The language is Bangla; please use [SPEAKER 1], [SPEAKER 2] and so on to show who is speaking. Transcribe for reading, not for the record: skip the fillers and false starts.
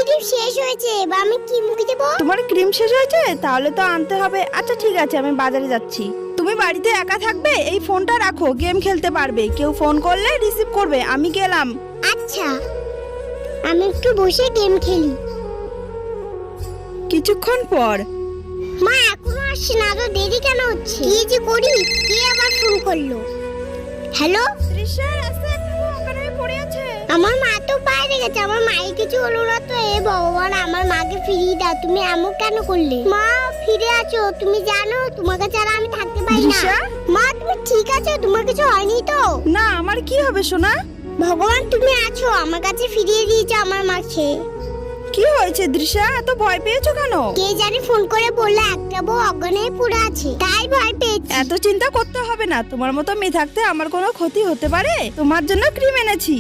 [SPEAKER 1] ক্রিম শেষ হয়েছে, এবার আমি কি মুখে দেবো?
[SPEAKER 2] তোমার ক্রিম শেষ হয়েছে? তাহলে তো আনতে হবে। আচ্ছা ঠিক আছে, আমি বাজারে যাচ্ছি। তুমি বাড়িতে একা থাকবে, এই ফোনটা রাখো, গেম খেলতে পারবে। কেউ ফোন করলে রিসিভ করবে। আমি গেলাম।
[SPEAKER 1] আচ্ছা, আমি একটু বসে গেম খেলি।
[SPEAKER 2] কিছুক্ষণ পর
[SPEAKER 1] মা এখনো আসছে না, তো দেরি কেন হচ্ছে? কি যে করি, কে আবার ফোন করলো? হ্যালো,
[SPEAKER 2] তৃষা রাস্তায় একটা ওখানে পড়ে আছে।
[SPEAKER 1] আমার মা তো বাইরে গেছে, আমার মায়ের কিছু হলো না তো? এ ভগবান, আমার মাকে ফিরিয়ে দাও। তুমি এমন কেন করলে? মা ফিরে আছো? তুমি জানো তোমাকে ছাড়া আমি থাকতে পারি না।
[SPEAKER 2] তৃষা?
[SPEAKER 1] মা তুমি ঠিক আছো? তোমার কিছু হয়নি তো?
[SPEAKER 2] না, আমার কি হবে সোনা?
[SPEAKER 1] ভগবান তুমি আছো, আমার কাছে ফিরিয়ে দিয়েছো আমার মাকে।
[SPEAKER 2] কি হয়েছে তৃষা? এত ভয় পেয়েছো কেন?
[SPEAKER 1] কে জানি ফোন করে বললো একটা বউ অজ্ঞান হয়ে পড়ে আছে, তাই ভয় পেয়েছি।
[SPEAKER 2] এত চিন্তা করতে হবে না। তোমার মতো মেয়ে থাকতে আমার কোনো ক্ষতি হতে পারে? তোমার জন্য ক্রিম এনেছি।